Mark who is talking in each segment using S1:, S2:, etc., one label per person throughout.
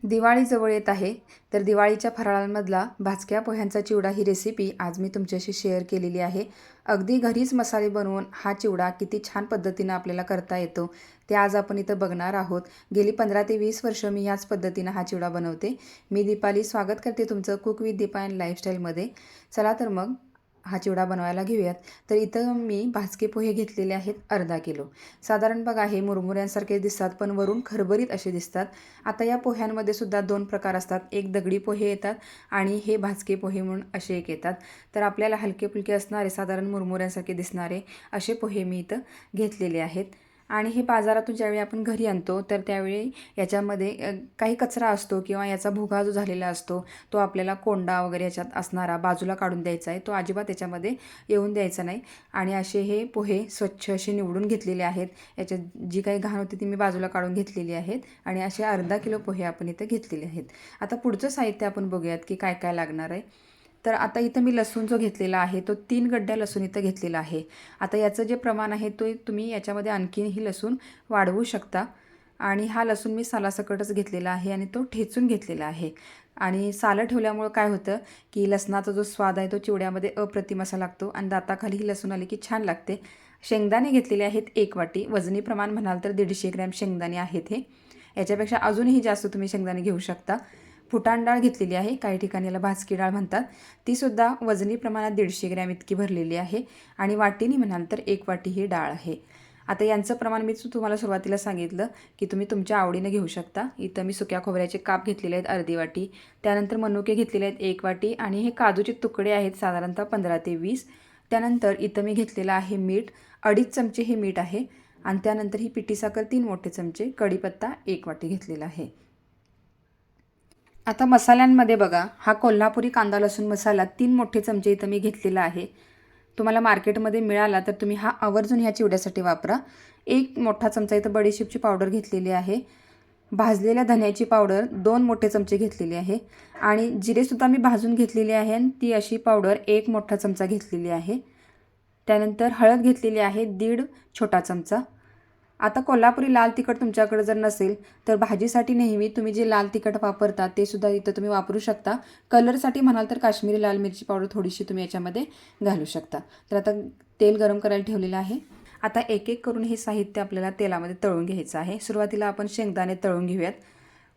S1: दिवाळी जवळ येत आहे, तर दिवाळीच्या फराळांमधला भाजक्या पोह्यांचा चिवडा ही रेसिपी आज मी तुमच्याशी शेअर केलेली आहे. अगदी घरीच मसाले बनवून हा चिवडा किती छान पद्धतीनं आपल्याला करता येतो, ते आज आपण इथं बघणार आहोत. गेली 15 ते 20 वर्ष मी याच पद्धतीनं हा चिवडा बनवते. मी दीपाली स्वागत करते तुमचं कुक विथ दीपा अँड लाईफस्टाईलमध्ये. चला तर मग हा चिवडा बनवायला घेऊयात. तर इथं मी भाजके पोहे घेतलेले आहेत अर्धा किलो. साधारण बघा हे मुरमुऱ्यांसारखे दिसतात, पण वरून खरबरीत असे दिसतात. आता या पोह्यांमध्ये सुद्धा 2 प्रकार असतात. एक दगडी पोहे येतात आणि हे भाजके पोहे म्हणून असे एक येतात. तर आपल्याला हलके फुलके असणारे साधारण मुरमुऱ्यांसारखे दिसणारे असे पोहे मी इथं घेतलेले आहेत. आणि हे बाजारातून ज्यावेळी आपण घरी आणतो तर त्यावेळी याच्यामध्ये काही कचरा असतो किंवा याचा भुगा जो झालेला असतो तो आपल्याला कोंडा वगैरे याच्यात असणारा बाजूला काढून द्यायचा आहे. तो अजिबात त्याच्यामध्ये येऊन द्यायचा नाही. आणि असे हे पोहे स्वच्छ असे निवडून घेतलेले आहेत. याच्यात जी काही घाण होती ती मी बाजूला काढून घेतलेली आहेत. आणि असे अर्धा किलो पोहे आपण इथं घेतलेले आहेत. आता पुढचं साहित्य आपण बघूयात की काय काय लागणार आहे. तर आता इथं मी लसूण जो घेतलेला आहे तो 3 गड्ड्या लसूण इथं घेतलेला आहे. आता याचं जे प्रमाण आहे तो तुम्ही याच्यामध्ये आणखीनही लसूण वाढवू शकता. आणि हा लसूण मी सालासकटच घेतलेला आहे आणि तो ठेचून घेतलेला आहे. आणि सालं ठेवल्यामुळं काय होतं की लसणाचा जो स्वाद आहे तो चिवड्यामध्ये अप्रतिम असा लागतो आणि दाताखालीही लसूण आले की छान लागते. शेंगदाणे घेतलेले आहेत 1 वाटी. वजनी प्रमाण म्हणाल तर 150 ग्रॅम शेंगदाणे आहेत हे. याच्यापेक्षा अजूनही जास्त तुम्ही शेंगदाणे घेऊ शकता. फुटाण डाळ घेतलेली आहे, काही ठिकाणी याला भाजकी डाळ म्हणतात. तीसुद्धा वजनी प्रमाणात 150 ग्रॅम इतकी भरलेली आहे. आणि वाटीनी म्हणाल तर 1 वाटी ही डाळ आहे. आता यांचं प्रमाण मी तुम्हाला सुरुवातीला सांगितलं की तुम्ही तुमच्या आवडीनं घेऊ शकता. इथं मी सुक्या खोबऱ्याचे काप घेतलेले आहेत अर्धी वाटी. त्यानंतर मनुके घेतलेले आहेत 1 वाटी आणि हे काजूचे तुकडे आहेत साधारणतः 15 ते 20. त्यानंतर इथं मी घेतलेलं आहे मीठ, 2.5 चमचे हे मीठ आहे. आणि त्यानंतर ही पिठी साखर 3 मोठे चमचे, कढीपत्ता 1 वाटी घेतलेला आहे. आता मसाल्यांमध्ये बघा, हा कोल्हापुरी कांदा लसूण मसाला 3 मोठे चमचे इथं मी घेतलेला आहे. तुम्हाला मार्केटमध्ये मिळाला तर तुम्ही हा आवर्जून ह्या चिवड्यासाठी वापरा. 1 मोठा चमचा इथं बडीशेपची पावडर घेतलेली आहे. भाजलेल्या धन्याची पावडर 2 मोठे चमचे घेतलेली आहे. आणि जिरेसुद्धा मी भाजून घेतलेली आहे आणि ती अशी पावडर 1 मोठा चमचा घेतलेली आहे. त्यानंतर हळद घेतलेली आहे 1.5 छोटा चमचा. आता कोल्हापुरी लाल तिखट तुमच्याकडे जर नसेल तर भाजीसाठी नेहमी तुम्ही जे लाल तिखट वापरता ते सुद्धा इथं तुम्ही वापरू शकता. कलरसाठी म्हणाल तर काश्मीरी लाल मिरची पावडर थोडीशी तुम्ही याच्यामध्ये घालू शकता. तर आता तेल गरम करायला ठेवलेलं आहे. आता एक एक करून हे साहित्य आपल्याला तेलामध्ये तळून घ्यायचं आहे. सुरुवातीला आपण शेंगदाणे तळून घेऊयात.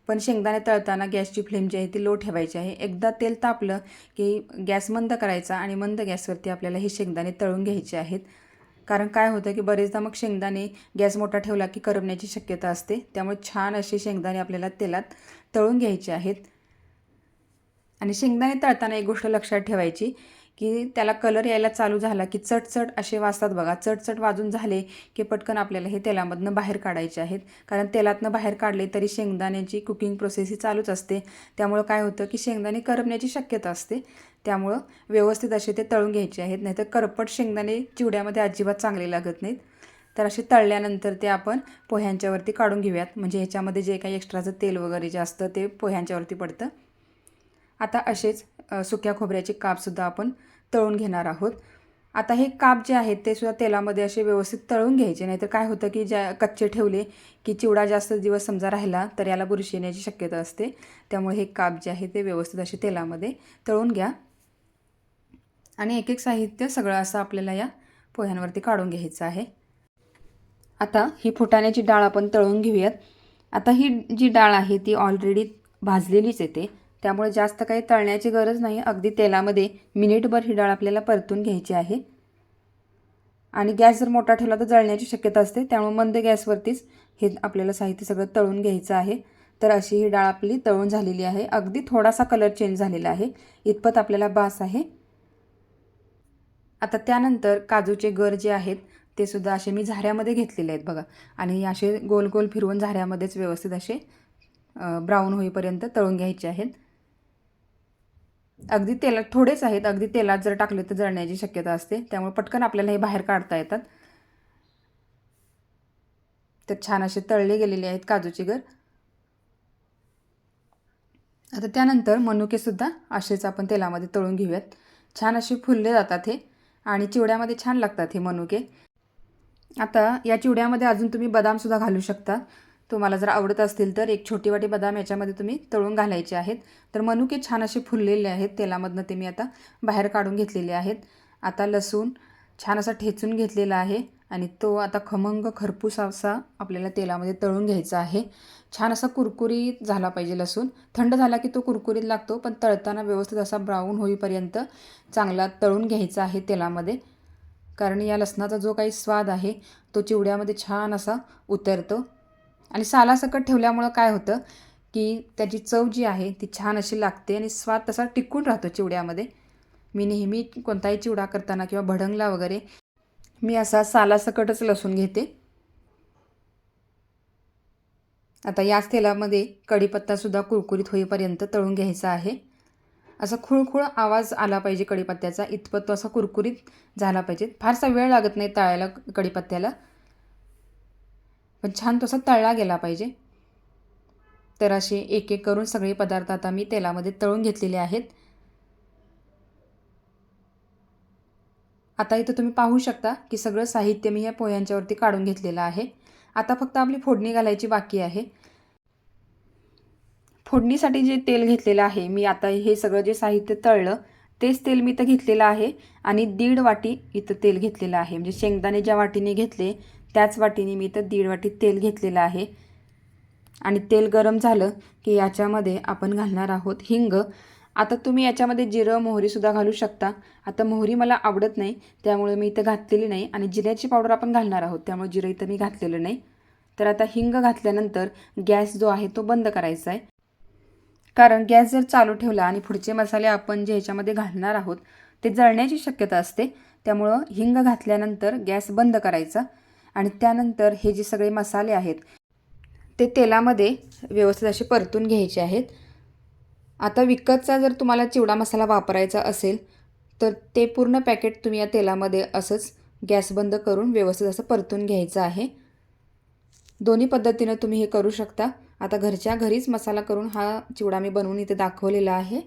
S1: पण शेंगदाणे तळताना गॅसची फ्लेम जी आहे ती लो ठेवायची आहे. एकदा तेल तापलं की गॅस मंद करायचा आणि मंद गॅसवरती आपल्याला हे शेंगदाणे तळून घ्यायचे आहेत. कारण काय होतं की बरेचदा मग शेंगदाणे गॅस मोठा ठेवला की करपण्याची शक्यता असते. त्यामुळे छान असे शेंगदाणे आपल्याला तेलात तळून घ्यायचे आहेत. आणि शेंगदाणे तळताना एक गोष्ट लक्षात ठेवायची की त्याला कलर यायला चालू झाला की चटचट असे वाजतात बघा. चटचट वाजून झाले की पटकन आपल्याला हे तेलामधनं बाहेर काढायचे आहेत. कारण तेलातनं बाहेर काढले तरी शेंगदाण्याची कुकिंग प्रोसेस ही चालूच असते. त्यामुळं काय होतं की शेंगदाणे करपण्याची शक्यता असते. त्यामुळं व्यवस्थित असे ते तळून घ्यायचे आहेत. नाहीतर करपट शेंगदाणे चिवड्यामध्ये अजिबात चांगले लागत नाहीत. तर असे तळल्यानंतर ते आपण पोह्यांच्यावरती काढून घेऊयात. म्हणजे ह्याच्यामध्ये जे काही एक्स्ट्राचं तेल वगैरे जे असतं ते पोह्यांच्यावरती पडतं. आता असेच सुक्या खोबऱ्याचे कापसुद्धा आपण तळून घेणार आहोत. आता हे काप जे आहेत ते सुद्धा तेलामध्ये असे व्यवस्थित तळून घ्यायचे. नाहीतर काय होतं की ज्या कच्चे ठेवले की चिवडा जास्त दिवस समजा राहिला तर याला बुरशी येण्याची शक्यता असते. त्यामुळे हे काप जे आहे ते व्यवस्थित असे तेलामध्ये तळून घ्या. आणि एक एक साहित्य सगळं असं आपल्याला या पोह्यांवरती काढून घ्यायचं आहे. आता ही फुटाण्याची डाळ आपण तळून घेऊयात. आता ही जी डाळ आहे ती ऑलरेडी भाजलेलीच येते. त्यामुळे जास्त काही तळण्याची गरज नाही. अगदी तेलामध्ये मिनिटभर ही डाळ आपल्याला परतून घ्यायची आहे. आणि गॅस जर मोठा ठेवला तर जळण्याची शक्यता असते. त्यामुळे मंद गॅसवरतीच हे आपल्याला साहित्य सगळं तळून घ्यायचं आहे. तर अशी ही डाळ आपली तळून झालेली आहे. अगदी थोडासा कलर चेंज झालेला आहे. इतपत आपल्याला बास आहे. आता त्यानंतर काजूचे गर जे आहेत ते सुद्धा असे मी झाऱ्यामध्ये घेतलेले आहेत बघा. आणि असे गोल गोल फिरवून झाऱ्यामध्येच व्यवस्थित असे ब्राऊन होईपर्यंत तळून घ्यायचे आहेत. अगदी तेलात थोडेच आहेत. अगदी तेलात जर टाकले तर जळण्याची शक्यता असते. त्यामुळे पटकन आपल्याला हे बाहेर काढता येतात. तर छान असे तळले गेलेले आहेत काजूचे गर. आता त्यानंतर मनुकेसुद्धा असेच आपण तेलामध्ये तळून घेऊयात. छान असे फुलले जातात हे आणि चिवड्यामध्ये छान लागतात हे मनुके. आता या चिवड्यामध्ये अजून तुम्ही बदामसुद्धा घालू शकता. तुम्हाला जर आवडत असतील तर एक छोटी वाटी बदाम याच्यामध्ये तुम्ही तळून घालायचे आहेत. तर मनुके छान असे फुललेले आहेत तेलामधनं, ते मी आता बाहेर काढून घेतलेले आहेत. आता लसूण छान असा ठेचून घेतलेला आहे आणि तो आता खमंग खरपूस असा आपल्याला तेलामध्ये तळून घ्यायचा आहे. छान असा कुरकुरीत झाला पाहिजे लसूण. थंड झाला की तो कुरकुरीत लागतो, पण तळताना व्यवस्थित असा ब्राऊन होईपर्यंत चांगला तळून घ्यायचा आहे तेलामध्ये. कारण या लसणाचा जो काही स्वाद आहे तो चिवड्यामध्ये छान असा उतरतो. आणि सालासकट ठेवल्यामुळं काय होतं की त्याची चव जी आहे ती छान अशी लागते आणि स्वाद तसा टिकून राहतो चिवड्यामध्ये. मी नेहमी कोणताही चिवडा करताना किंवा भडंगला वगैरे मी असा सालासकटच लसूण घेते. आता याच तेलामध्ये कढीपत्तासुद्धा कुरकुरीत होईपर्यंत तळून घ्यायचा आहे. असा खुळखुळ आवाज आला पाहिजे कढीपत्त्याचा, इतपत तो असा कुरकुरीत झाला पाहिजे. फारसा वेळ लागत नाही तळायला कढीपत्त्याला, पण छान तसा तळला गेला पाहिजे. तर असे एक एक करून सगळे पदार्थ आता मी तेलामध्ये तळून घेतलेले आहेत. आता इथं तुम्ही पाहू शकता की सगळं साहित्य मी या पोह्यांच्यावरती काढून घेतलेलं आहे. आता फक्त आपली फोडणी घालायची बाकी आहे. फोडणीसाठी जे तेल घेतलेलं आहे मी, आता हे सगळं जे साहित्य तळलं तेच तेल मी इथं घेतलेलं आहे आणि 1.5 वाटी इथं तेल घेतलेलं आहे. म्हणजे शेंगदाणे ज्या वाटीने घेतले त्याच वाटीने मी इथं 1.5 वाटी तेल घेतलेलं आहे. आणि तेल गरम झालं की याच्यामध्ये आपण घालणार आहोत हिंग. आता तुम्ही याच्यामध्ये जिरं मोहरीसुद्धा घालू शकता. आता मोहरी मला आवडत नाही त्यामुळे मी इथं घातलेली नाही, आणि जिऱ्याची पावडर आपण घालणार आहोत त्यामुळे जिरं इथं मी घातलेलं नाही. तर आता हिंग घातल्यानंतर गॅस जो आहे तो बंद करायचा आहे. कारण गॅस जर चालू ठेवला आणि पुढचे मसाले आपण जे ह्याच्यामध्ये घालणार आहोत ते जळण्याची शक्यता असते. त्यामुळं हिंग घातल्यानंतर गॅस बंद करायचा आणि त्यानंतर हे जे सगळे मसाले आहेत ते तेलामध्ये व्यवस्थित असे परतून घ्यायचे आहेत. आता विकतचा जर तुम्हाला चिवडा मसाला वापरायचा असेल तर ते पूर्ण पॅकेट तुम्ही या तेलामध्ये असंच गॅस बंद करून व्यवस्थित असं परतून घ्यायचं आहे. दोन्ही पद्धतीनं तुम्ही हे करू शकता. आता घरच्या घरीच मसाला करून हा चिवडा मी बनवून इथे दाखवलेला आहे.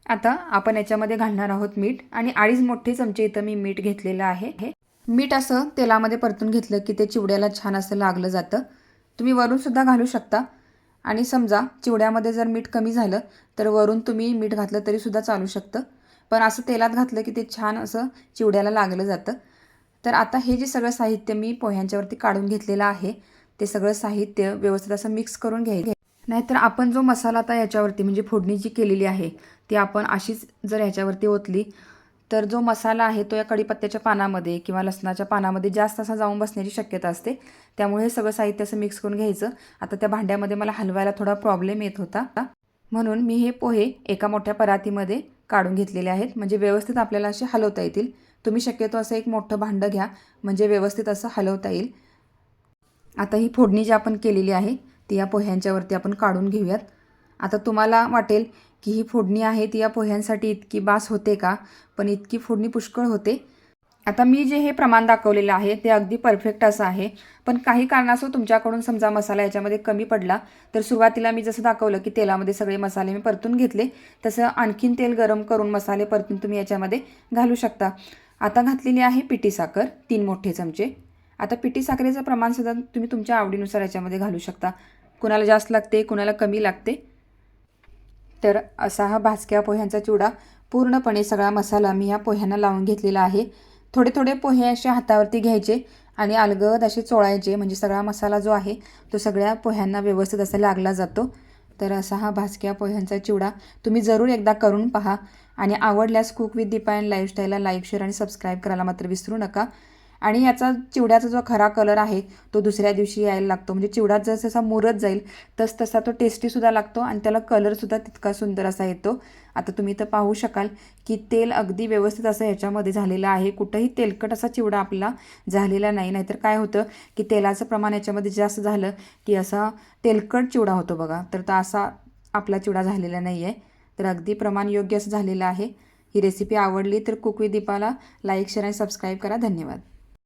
S1: आता आपण याच्यामध्ये घालणार आहोत मीठ, आणि 2.5 मोठे चमचे इथं मी मीठ घेतलेलं आहे. मीठ असं तेलामध्ये परतून घेतलं की ते चिवड्याला छान असं लागलं जातं. तुम्ही वरूनसुद्धा घालू शकता, आणि समजा चिवड्यामध्ये जर मीठ कमी झालं तर वरून तुम्ही मीठ घातलं तरीसुद्धा चालू शकतं, पण असं तेलात घातलं की ते छान असं चिवड्याला लागलं जातं. तर आता हे जे सगळं साहित्य मी पोह्यांच्यावरती काढून घेतलेलं आहे ते सगळं साहित्य व्यवस्थित असं मिक्स करून घ्यायचं. नाहीतर आपण जो मसाला आता याच्यावरती म्हणजे फोडणी जी केलेली आहे ती आपण अशीच जर ह्याच्यावरती ओतली तर जो मसाला आहे तो या कढीपत्त्याच्या पानामध्ये किंवा लसणाच्या पानामध्ये जास्त असा जाऊन बसण्याची शक्यता असते. त्यामुळे हे सगळं साहित्य असं मिक्स करून घ्यायचं. आता त्या भांड्यामध्ये मला हलवायला थोडा प्रॉब्लेम येत होता, म्हणून मी हे पोहे एका मोठ्या परातीमध्ये काढून घेतलेले आहेत, म्हणजे व्यवस्थित आपल्याला असे हलवता येतील. तुम्ही शक्यतो असं एक मोठं भांडं घ्या म्हणजे व्यवस्थित असं हलवता येईल. आता ही फोडणी जी आपण केलेली आहे ती या पोह्यांच्यावरती आपण काढून घेऊयात. आता तुम्हाला वाटेल की ही फोडणी आहे ती या पोह्यांसाठी इतकी बास होते का, पण इतकी फोडणी पुष्कळ होते. आता मी जे हे प्रमाण दाखवलेलं आहे ते अगदी परफेक्ट असं आहे, पण काही कारणास्तव तुमच्याकडून समजा मसाला याच्यामध्ये कमी पडला तर सुरुवातीला मी जसं दाखवलं की तेलामध्ये सगळे मसाले मी परतून घेतले, तसं आणखीन तेल गरम करून मसाले परतून तुम्ही याच्यामध्ये घालू शकता. आता घातलेली आहे पिठी साखर 3 मोठे चमचे. आता पिठी साखरेचं प्रमाणसुद्धा तुम्ही तुमच्या आवडीनुसार याच्यामध्ये घालू शकता. कुणाला जास्त लागते कुणाला कमी लागते. तर असा हा भाजक्या पोह्यांचा चिवडा पूर्णपणे सगळा मसाला मी ह्या पोह्यांना लावून घेतलेला आहे. थोडे थोडे पोहे असे हातावरती घ्यायचे आणि अलगद असे चोळायचे, म्हणजे सगळा मसाला जो आहे तो सगळ्या पोह्यांना व्यवस्थित असा लागला जातो. तर असा हा भाजक्या पोह्यांचा चिवडा तुम्ही जरूर एकदा करून पहा, आणि आवडल्यास कुक विथ दीपा अँड लाईफस्टाईलला लाईक, शेअर आणि सबस्क्राईब करायला मात्र विसरू नका. आणि याचा चिवड्याचा जो खरा कलर आहे तो दुसऱ्या दिवशी यायला लागतो, म्हणजे चिवडा जसा मुरत जाईल तसा तो टेस्टीसुद्धा लागतो आणि त्याला कलरसुद्धा तितका सुंदर असा येतो. आता तुम्ही इथं पाहू शकाल की तेल अगदी व्यवस्थित असं ह्याच्यामध्ये झालेलं आहे. कुठंही तेलकट असा चिवडा आपला झालेला नाही. नाहीतर काय होतं की तेलाचं प्रमाण याच्यामध्ये जास्त झालं की असा तेलकट चिवडा होतो बघा, तर असा आपला चिवडा झालेला नाही आहे. तर अगदी प्रमाण योग्य असं झालेलं आहे. ही रेसिपी आवडली तर cook with Deepala like, share आणि सबस्क्राईब करा. धन्यवाद.